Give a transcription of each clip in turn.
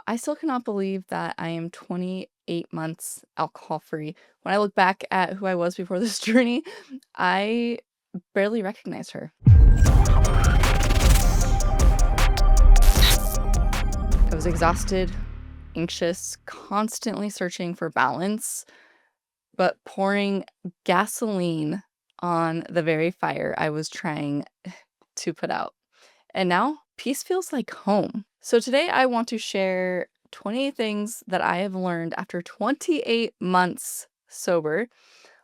I still cannot believe that I am 28 months alcohol free. When I look back at who I was before this journey, I barely recognize her. I was exhausted, anxious, constantly searching for balance, but pouring gasoline on the very fire I was trying to put out. And now peace feels like home. So today I want to share 28 things that I have learned after 28 months sober,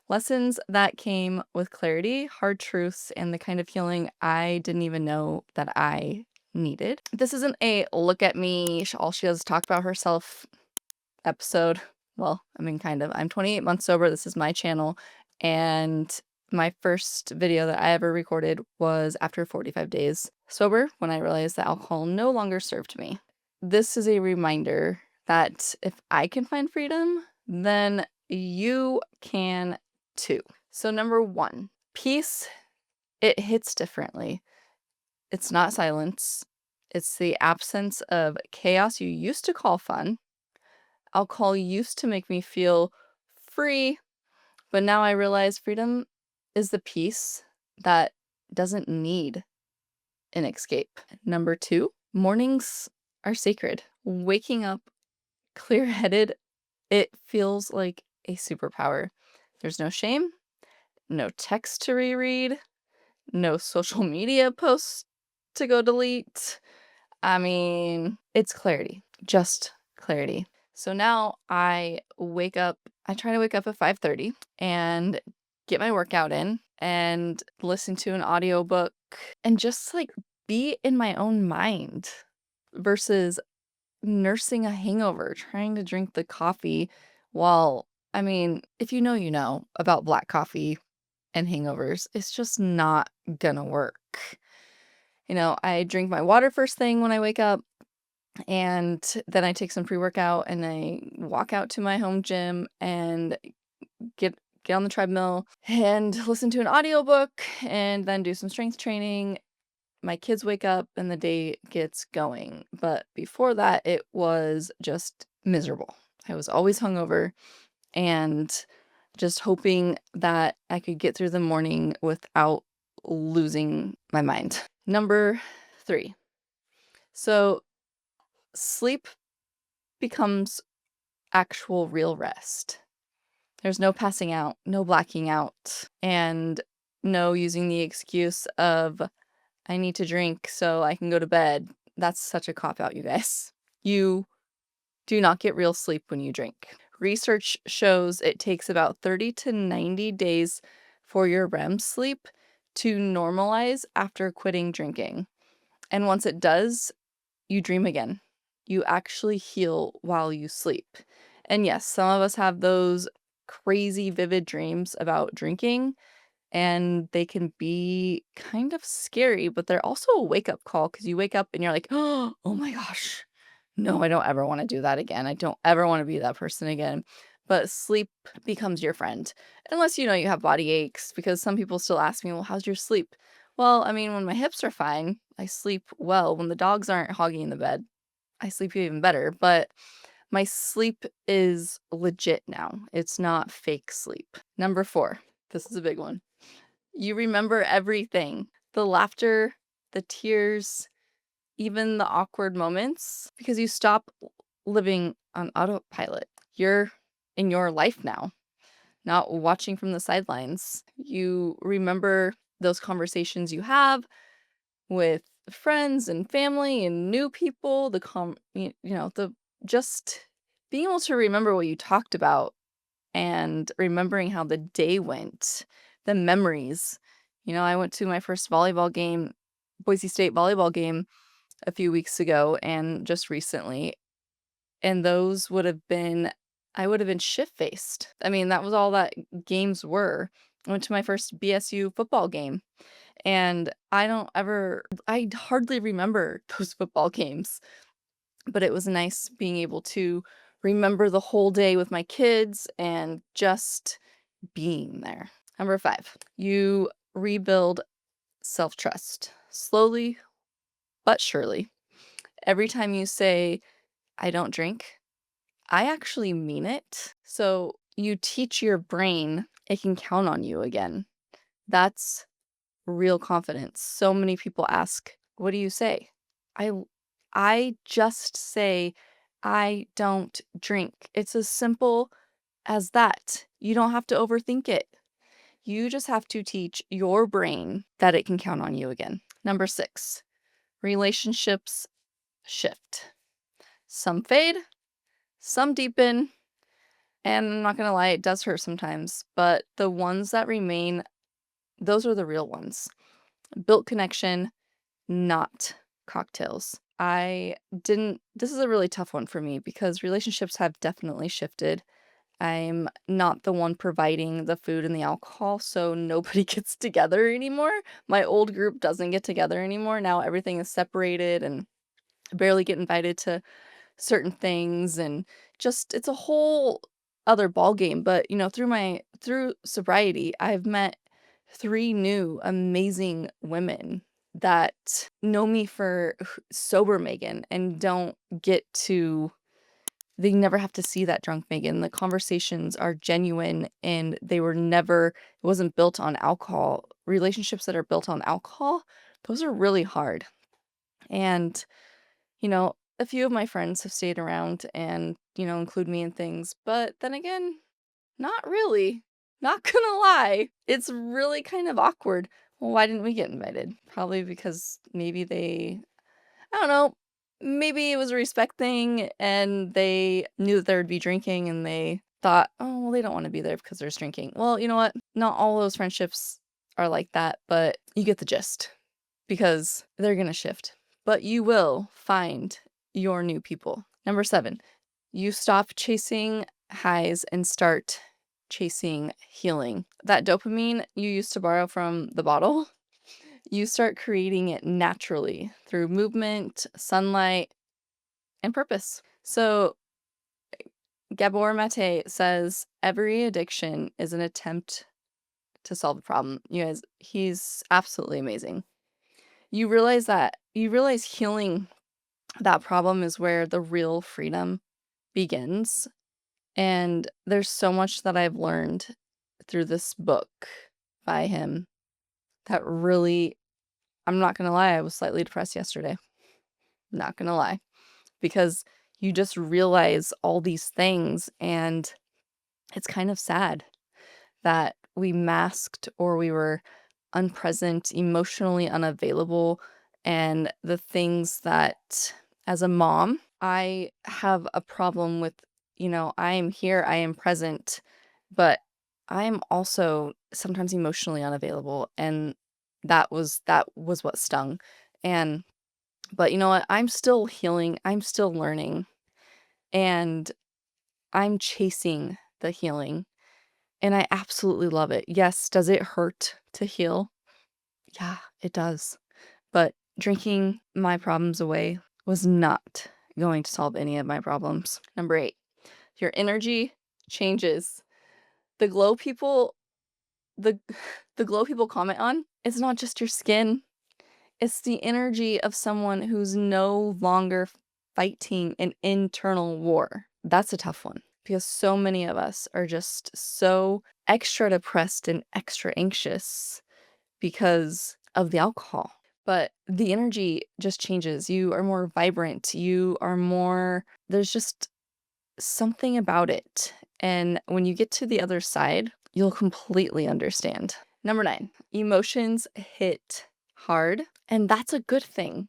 lessons that came with clarity, hard truths, and the kind of healing I didn't even know that I needed. This isn't a look at me, all she does is talk about herself episode. Well, I mean, kind of. I'm 28 months sober. This is my channel. And my first video that I ever recorded was after 45 days sober when I realized that alcohol no longer served me. This is a reminder that if I can find freedom, then you can too. So, number one, peace, it hits differently. It's not silence, it's the absence of chaos you used to call fun. Alcohol used to make me feel free, but now I realize freedom is the peace that doesn't need an escape. Number two, mornings are sacred. Waking up clear-headed, it feels like a superpower. There's no shame, no text to reread, no social media posts to go delete. I mean, it's clarity, just clarity. So now I try to wake up at 5:30 and get my workout in and listen to an audiobook and just like be in my own mind versus nursing a hangover, trying to drink the coffee while, I mean, if you know about black coffee and hangovers, it's just not gonna work. I drink my water first thing when I wake up, and then I take some pre-workout and I walk out to my home gym and get on the treadmill and listen to an audiobook and then do some strength training. My kids wake up and the day gets going. But before that, it was just miserable. I was always hungover and just hoping that I could get through the morning without losing my mind. Number three. So sleep becomes actual real rest. There's no passing out, no blacking out, and no using the excuse of, I need to drink so I can go to bed. That's such a cop-out, you guys. You do not get real sleep when you drink. Research shows it takes about 30 to 90 days for your REM sleep to normalize after quitting drinking. And once it does, you dream again. You actually heal while you sleep. And yes, some of us have those crazy vivid dreams about drinking, and they can be kind of scary, but they're also a wake-up call because you wake up and you're like, oh my gosh, no, I don't ever want to do that again. I don't ever want to be that person again. But sleep becomes your friend, unless you have body aches, because some people still ask me, well, how's your sleep? Well, I mean, when my hips are fine, I sleep well. When the dogs aren't hogging the bed, I sleep even better. But my sleep is legit now. It's not fake sleep. Number four, this is a big one. You remember everything, the laughter, the tears, even the awkward moments, because you stop living on autopilot. You're in your life now, not watching from the sidelines. You remember those conversations you have with friends and family and new people, the just being able to remember what you talked about and remembering how the day went, the memories. I went to my first volleyball game, Boise State volleyball game a few weeks ago and just recently, and those I would have been shit-faced. I mean, that was all that games were. I went to my first BSU football game, and I hardly remember those football games, but it was nice being able to remember the whole day with my kids and just being there. Number five, you rebuild self-trust slowly but surely. Every time you say, I don't drink. I actually mean it. So you teach your brain it can count on you again. That's real confidence. So many people ask, "What do you say?" I I just say, "I don't drink." It's as simple as that. You don't have to overthink it. You just have to teach your brain that it can count on you again. Number 6, relationships shift. Some fade, some deepen, and I'm not gonna lie, it does hurt sometimes, but the ones that remain, those are the real ones. Built connection, not cocktails. I didn't This is a really tough one for me because relationships have definitely shifted. I'm not the one providing the food and the alcohol, so nobody gets together anymore. My old group doesn't get together anymore. Now everything is separated and I barely get invited to certain things, and just it's a whole other ball game. But, through sobriety, I've met 3 new amazing women that know me for sober Megan and don't get to they never have to see that drunk Megan. The conversations are genuine and it wasn't built on alcohol. Relationships that are built on alcohol, those are really hard. And, a few of my friends have stayed around and, include me in things, but then again, not really. Not gonna lie. It's really kind of awkward. Well, why didn't we get invited? Probably because I don't know, maybe it was a respect thing and they knew that there would be drinking and they thought, oh, well, they don't want to be there because there's drinking. Well, you know what? Not all those friendships are like that, but you get the gist because they're going to shift. But you will find your new people. Number 7, you stop chasing highs and start chasing healing. That dopamine you used to borrow from the bottle, you start creating it naturally through movement, sunlight, and purpose. So, Gabor Mate says every addiction is an attempt to solve a problem. You guys, he's absolutely amazing. You realize healing that problem is where the real freedom begins. And there's so much that I've learned through this book by him that really, I'm not gonna lie, I was slightly depressed yesterday. Not gonna lie. Because you just realize all these things, and it's kind of sad that we masked or we were unpresent, emotionally unavailable, and the things that as a mom, I have a problem with, I am here, I am present, but I am also sometimes emotionally unavailable, and that was what stung. And but you know what? I'm still healing, I'm still learning, and I'm chasing the healing, and I absolutely love it. Yes, does it hurt to heal? Yeah, it does. But drinking my problems away was not going to solve any of my problems. Number 8, your energy changes. The glow people the the glow people comment on, it's not just your skin. It's the energy of someone who's no longer fighting an internal war. That's a tough one because so many of us are just so extra depressed and extra anxious because of the alcohol. But the energy just changes. You are more vibrant. There's just something about it. And when you get to the other side, you'll completely understand. Number 9, emotions hit hard, and that's a good thing.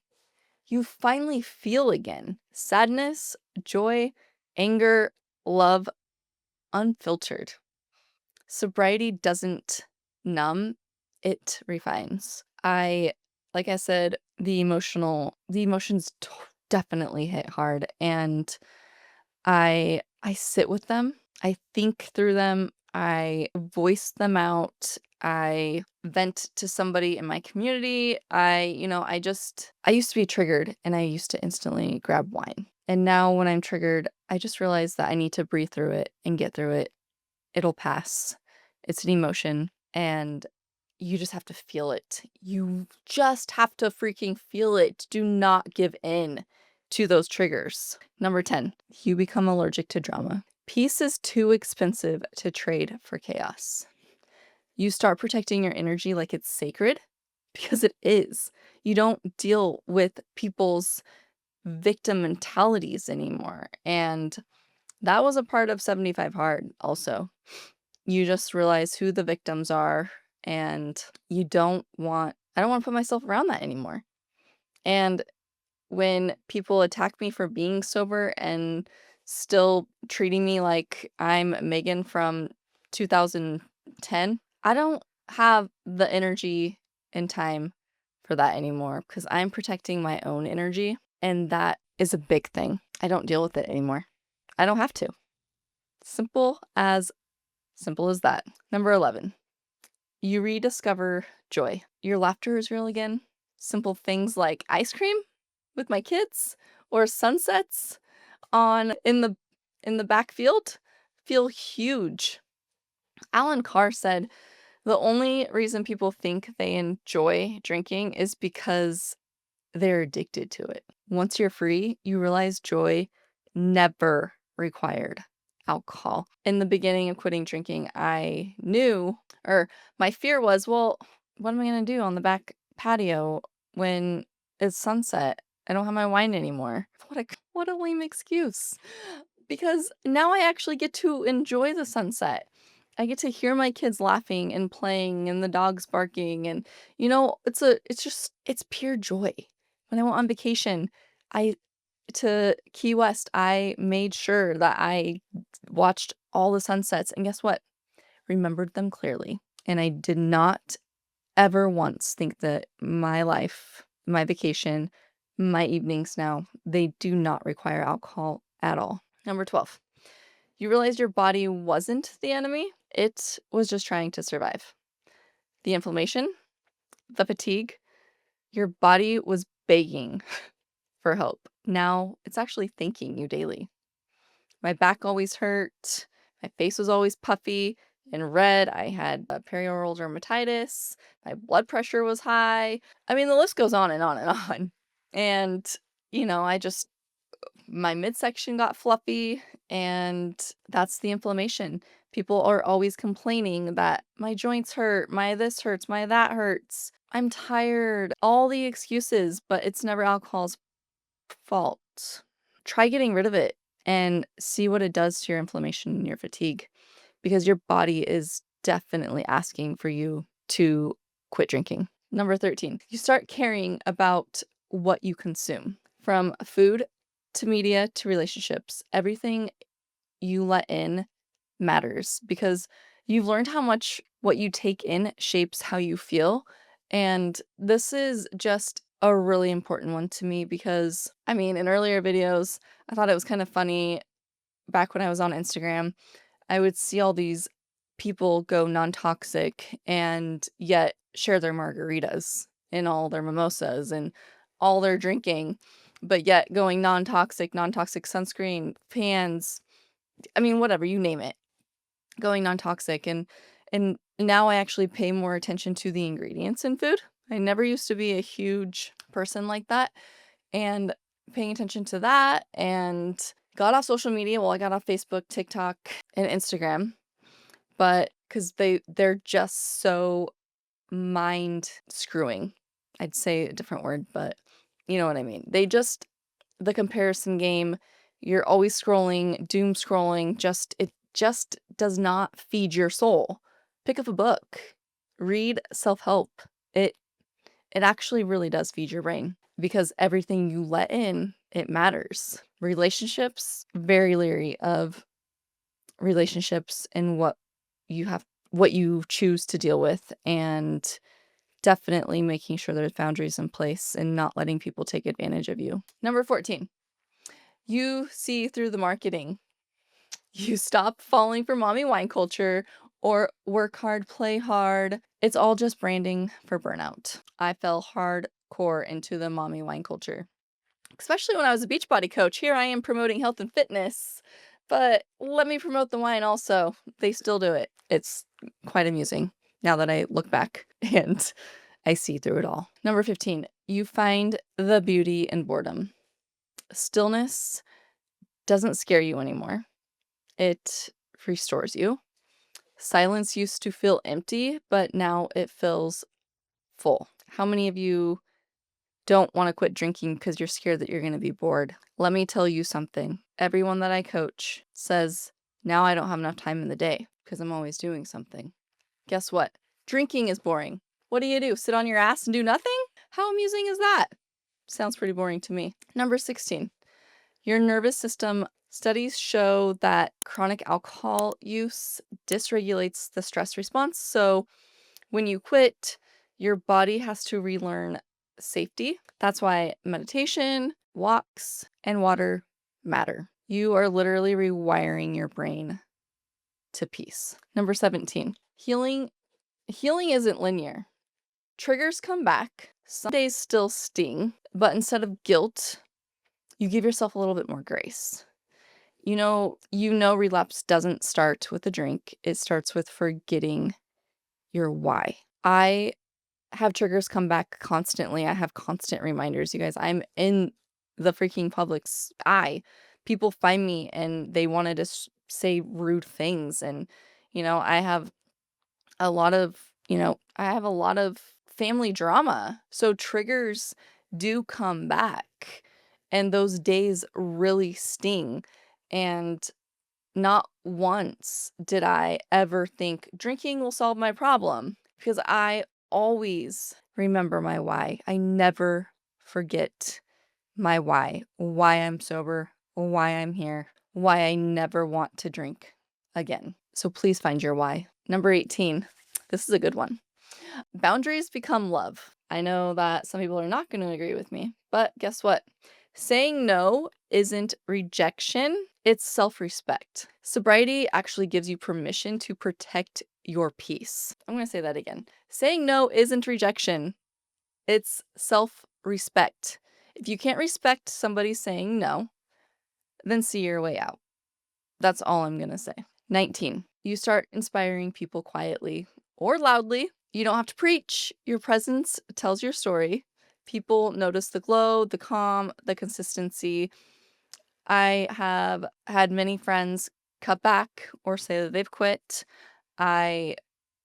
You finally feel again. Sadness, joy, anger, love, unfiltered. Sobriety doesn't numb, it refines. Like I said, the emotions definitely hit hard, and I sit with them, I think through them, I voice them out, I vent to somebody in my community. I used to be triggered and I used to instantly grab wine. And now when I'm triggered, I just realize that I need to breathe through it and get through it. It'll pass. It's an emotion and you just have to feel it. You just have to freaking feel it. Do not give in to those triggers. Number 10, you become allergic to drama. Peace is too expensive to trade for chaos. You start protecting your energy like it's sacred because it is. You don't deal with people's victim mentalities anymore. And that was a part of 75 Hard also. You just realize who the victims are, and I don't want to put myself around that anymore. And when people attack me for being sober and still treating me like I'm Megan from 2010, I don't have the energy and time for that anymore because I'm protecting my own energy, and that is a big thing. I don't deal with it anymore. I don't have to. Simple as that. Number 11, you rediscover joy. Your laughter is real again. Simple things like ice cream with my kids or sunsets on in the backfield feel huge. Alan Carr said the only reason people think they enjoy drinking is because they're addicted to it. Once you're free, you realize joy never required alcohol. In the beginning of quitting drinking, I knew, or my fear was, well, what am I going to do on the back patio when it's sunset? I don't have my wine anymore. What a lame excuse. Because now I actually get to enjoy the sunset. I get to hear my kids laughing and playing and the dogs barking, and it's pure joy. When I went on vacation, I to Key West, I made sure that I watched all the sunsets, and guess what? Remembered them clearly. And I did not ever once think that my life, my vacation, my evenings now, they do not require alcohol at all. Number 12, you realize your body wasn't the enemy. It was just trying to survive. The inflammation, the fatigue, your body was begging for help. Now it's actually thanking you daily. My back always hurt. My face was always puffy and red. I had perioral dermatitis. My blood pressure was high. I mean, the list goes on and on and on. And, my midsection got fluffy, and that's the inflammation. People are always complaining that my joints hurt, my this hurts, my that hurts. I'm tired. All the excuses, but it's never alcohol's fault. Try getting rid of it and see what it does to your inflammation and your fatigue, because your body is definitely asking for you to quit drinking. Number 13, you start caring about what you consume, from food to media to relationships. Everything you let in matters because you've learned how much what you take in shapes how you feel. And this is just a really important one to me because, in earlier videos, I thought it was kind of funny back when I was on Instagram. I would see all these people go non-toxic and yet share their margaritas and all their mimosas and all their drinking, but yet going non-toxic sunscreen, pans, whatever, you name it, going non-toxic. And now I actually pay more attention to the ingredients in food. I never used to be a huge person like that, and paying attention to that, and got off social media. Well, I got off Facebook, TikTok, and Instagram, but because they're just so mind screwing. I'd say a different word, but you know what I mean. The comparison game, you're always scrolling, doom scrolling, it just does not feed your soul. Pick up a book, read self-help. It actually really does feed your brain because everything you let in, it matters. Relationships, very leery of relationships and what you choose to deal with, and definitely making sure there's boundaries in place and not letting people take advantage of you. Number 14, you see through the marketing. You stop falling for mommy wine culture or work hard, play hard. It's all just branding for burnout. I fell hardcore into the mommy wine culture, especially when I was a Beachbody coach. Here I am promoting health and fitness, but let me promote the wine also. They still do it. It's quite amusing now that I look back and I see through it all. Number 15, you find the beauty in boredom. Stillness doesn't scare you anymore. It restores you. Silence used to feel empty, but now it feels full. How many of you don't want to quit drinking because you're scared that you're going to be bored? Let me tell you something. Everyone that I coach says, now I don't have enough time in the day because I'm always doing something. Guess what? Drinking is boring. What do? Sit on your ass and do nothing? How amusing is that? Sounds pretty boring to me. Number 16, your nervous system. Studies show that chronic alcohol use dysregulates the stress response. So when you quit, your body has to relearn safety. That's why meditation, walks, and water matter. You are literally rewiring your brain to peace. Number 17, healing. Healing isn't linear. Triggers come back. Some days still sting, but instead of guilt, you give yourself a little bit more grace. Relapse doesn't start with a drink. It starts with forgetting your why. I have triggers come back constantly. I have constant reminders. You guys, I'm in the freaking public's eye. People find me and they wanted to say rude things. And, I have a lot of, family drama. So triggers do come back. And those days really sting. And not once did I ever think drinking will solve my problem, because I always remember my why. I never forget my why I'm sober, why I'm here, why I never want to drink again. So please find your why. Number 18, this is a good one. Boundaries become love. I know that some people are not going to agree with me, but guess what? Saying no isn't rejection, it's self-respect. Sobriety actually gives you permission to protect your peace. I'm going to say that again. Saying no isn't rejection, it's self-respect. If you can't respect somebody saying no, then see your way out. That's all I'm going to say. 19, you start inspiring people quietly or loudly. You don't have to preach. Your presence tells your story. People notice the glow, the calm, the consistency. I have had many friends cut back or say that they've quit. I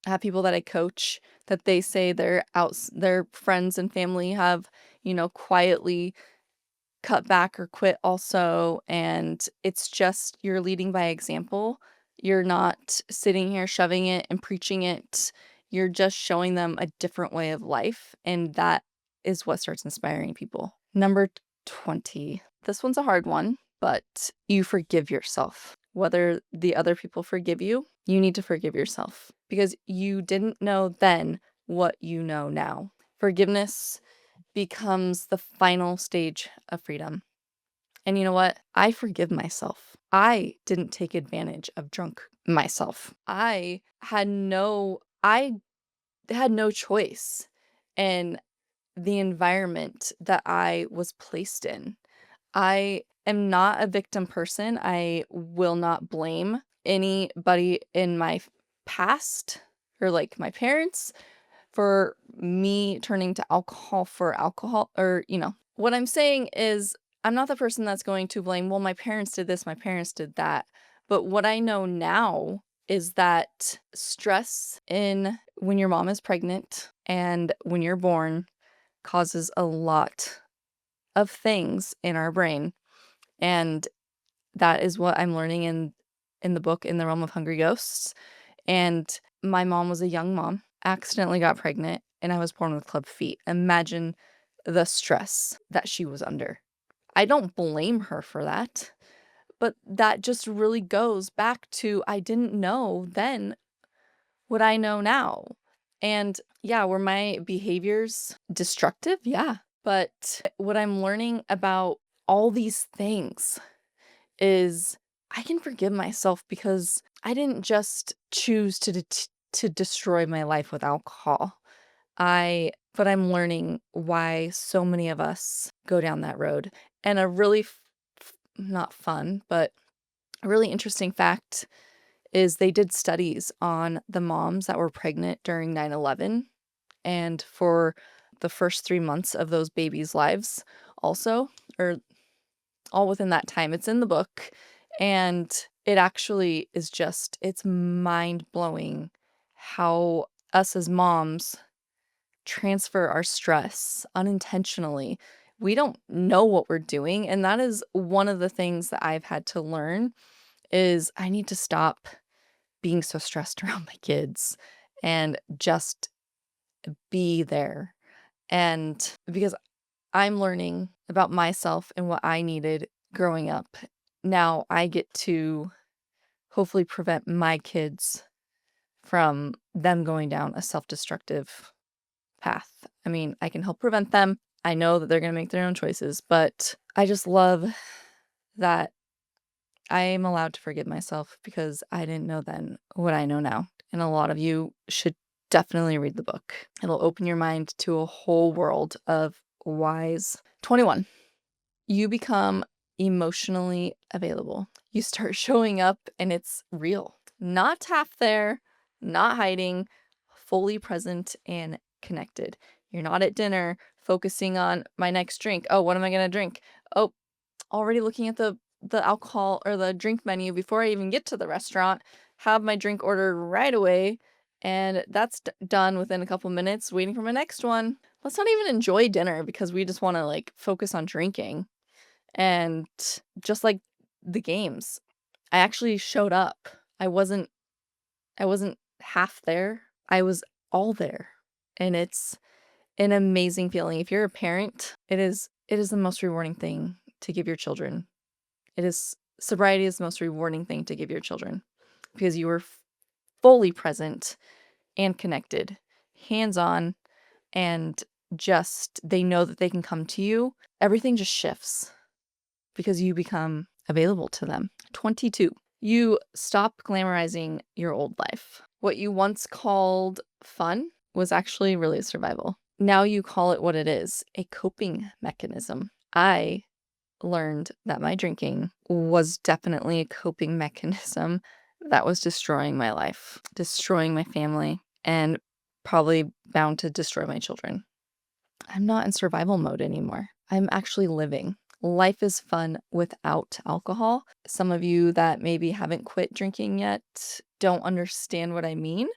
have people that I coach that they say their friends and family have, quietly cut back or quit also. And it's just, you're leading by example. You're not sitting here shoving it and preaching it. You're just showing them a different way of life. And that is what starts inspiring people. Number 20. This one's a hard one, but you forgive yourself. Whether the other people forgive you, you need to forgive yourself because you didn't know then what you know now. Forgiveness becomes the final stage of freedom. And you know what? I forgive myself. I didn't take advantage of drunk myself. I had no choice in the environment that I was placed in. I am not a victim person. I will not blame anybody in my past or like my parents for me turning to alcohol for alcohol, or, what I'm saying is I'm not the person that's going to blame, well, my parents did this, my parents did that. But what I know now is that stress in when your mom is pregnant and when you're born causes a lot of things in our brain. And that is what I'm learning in the book, In the Realm of Hungry Ghosts. And my mom was a young mom, accidentally got pregnant, and I was born with club feet. Imagine the stress that she was under. I don't blame her for that, but that just really goes back to I didn't know then what I know now. And yeah, were my behaviors destructive? Yeah. But what I'm learning about all these things is I can forgive myself because I didn't just choose to destroy my life with alcohol. But I'm learning why so many of us go down that road. And a really not fun, but a really interesting fact is they did studies on the moms that were pregnant during 9/11 and for the first 3 months of those babies' lives also, or all within that time. It's in the book, and it actually is just it's mind-blowing how us as moms transfer our stress unintentionally. We don't know what we're doing, and that is one of the things that I've had to learn is I need to stop being so stressed around my kids and just be there. And because I'm learning about myself and what I needed growing up, now I get to hopefully prevent my kids from them going down a self-destructive path. I mean, I can help prevent them. I know that they're going to make their own choices, but I just love that I am allowed to forgive myself because I didn't know then what I know now. And a lot of you should definitely read the book. It'll open your mind to a whole world of wise. 21. You become emotionally available. You start showing up and it's real. Not half there, not hiding, fully present and connected. You're not at dinner focusing on my next drink. Oh, what am I going to drink? Oh, already looking at the alcohol or the drink menu before I even get to the restaurant, have my drink ordered right away, and that's done within a couple minutes, waiting for my next one. Let's not even enjoy dinner because we just want to like focus on drinking. And just like the games, I actually showed up. I wasn't half there. I was all there. And it's an amazing feeling. If you're a parent, it is the most rewarding thing to give your children. It is sobriety is the most rewarding thing to give your children because you are fully present and connected, hands-on, and just they know that they can come to you. Everything just shifts because you become available to them. 22. You stop glamorizing your old life. What you once called fun was actually really survival. Now you call it what it is, a coping mechanism. I learned that my drinking was definitely a coping mechanism that was destroying my life, destroying my family, and probably bound to destroy my children. I'm not in survival mode anymore. I'm actually living. Life is fun without alcohol. Some of you that maybe haven't quit drinking yet don't understand what I mean,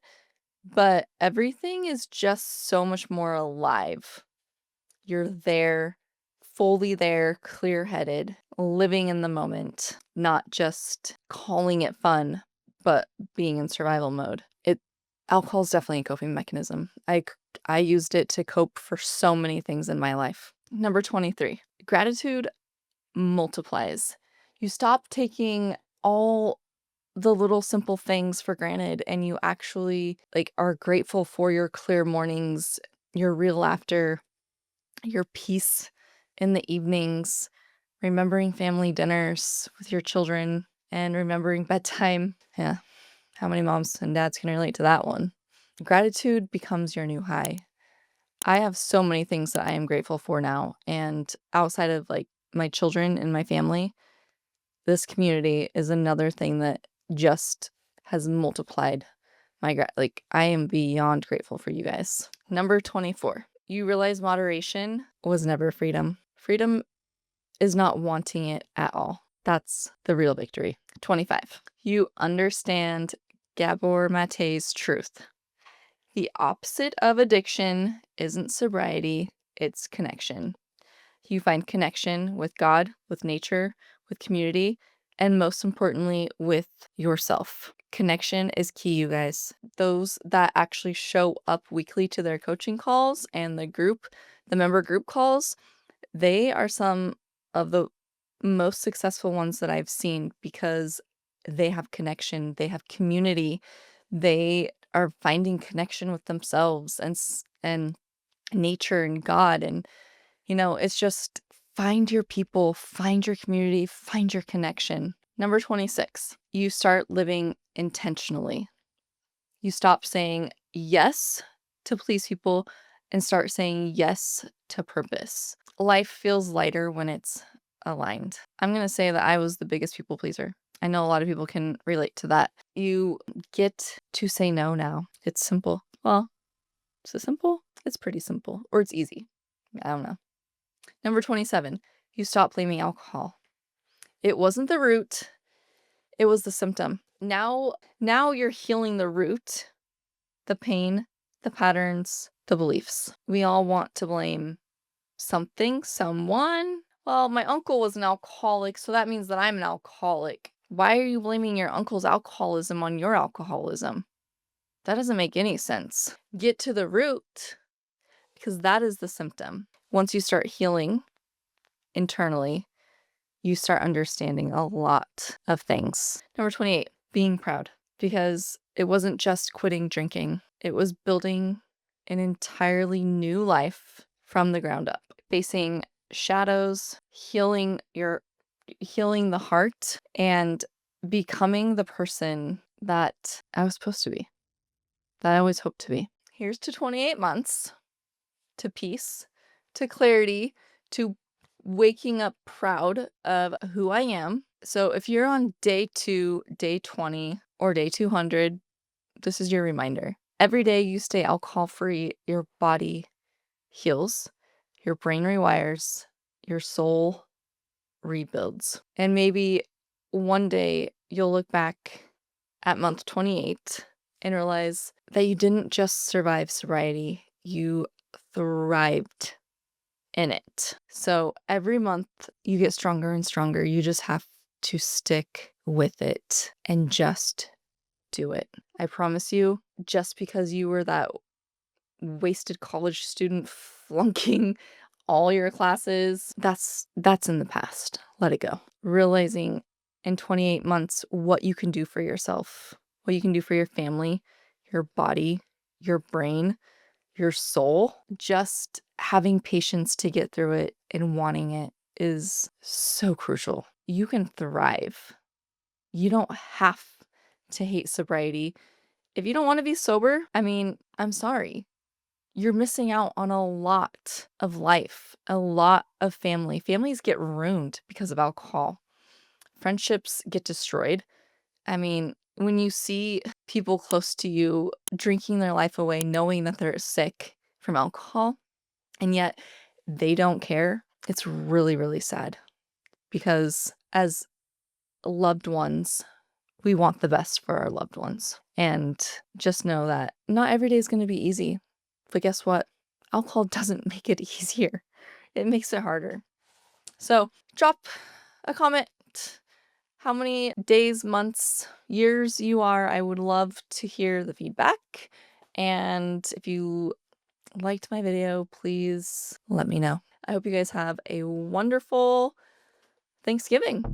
but everything is just so much more alive. You're there, fully there, clear-headed, living in the moment, not just calling it fun, but being in survival mode. Alcohol is definitely a coping mechanism. I used it to cope for so many things in my life. Number 23, gratitude multiplies. You stop taking all the little simple things for granted and you actually like are grateful for your clear mornings, your real laughter, your peace in the evenings, remembering family dinners with your children, and remembering bedtime. Yeah, how many moms and dads can relate to that one? Gratitude becomes your new high. I have so many things that I am grateful for now, and outside of like my children and my family, this community is another thing that just has multiplied like I am beyond grateful for you guys. Number 24. You realize moderation was never freedom. Freedom is not wanting it at all. That's the real victory. 25. You understand Gabor Mate's truth. The opposite of addiction isn't sobriety, it's connection. You find connection with God, with nature, with community, and most importantly, with yourself. Connection is key, you guys. Those that actually show up weekly to their coaching calls and the member group calls, they are some of the most successful ones that I've seen because they have connection, they have community, they are finding connection with themselves and nature and God. And it's just find your people, find your community, find your connection. Number 26, you start living intentionally. You stop saying yes to please people and start saying yes to purpose. Life feels lighter when it's aligned. I'm going to say that I was the biggest people pleaser. I know a lot of people can relate to that. You get to say no now. It's simple. Well, is it simple? It's pretty simple. Or it's easy. I don't know. Number 27, you stop blaming alcohol. It wasn't the root, it was the symptom. Now you're healing the root, the pain, the patterns, the beliefs. We all want to blame something, someone. Well, my uncle was an alcoholic, so that means that I'm an alcoholic. Why are you blaming your uncle's alcoholism on your alcoholism? That doesn't make any sense. Get to the root, because that is the symptom. Once you start healing internally, you start understanding a lot of things. Number 28, being proud. Because it wasn't just quitting drinking, it was building an entirely new life from the ground up, facing shadows, healing the heart, and becoming the person that I was supposed to be, that I always hoped to be. Here's to 28 months, to peace, to clarity, to waking up proud of who I am. So if you're on day 2, day 20, or day 200, this is your reminder. Every day you stay alcohol free, your body heals, your brain rewires, your soul rebuilds. And maybe one day you'll look back at month 28 and realize that you didn't just survive sobriety, you thrived in it. So every month you get stronger and stronger. You just have to stick with it and just do it. I promise you, just because you were that wasted college student flunking all your classes, that's in the past. Let it go. Realizing in 28 months what you can do for yourself, what you can do for your family, your body, your brain, your soul, just having patience to get through it and wanting it is so crucial. You can thrive. You don't have to hate sobriety. If you don't want to be sober, I mean, I'm sorry. You're missing out on a lot of life, a lot of family. Families get ruined because of alcohol. Friendships get destroyed. I mean, when you see people close to you drinking their life away, knowing that they're sick from alcohol, and yet they don't care, it's really, really sad. Because as loved ones, we want the best for our loved ones. And just know that not every day is going to be easy. But guess what? Alcohol doesn't make it easier. It makes it harder. So drop a comment how many days, months, years you are. I would love to hear the feedback. And if you liked my video, please let me know. I hope you guys have a wonderful Thanksgiving.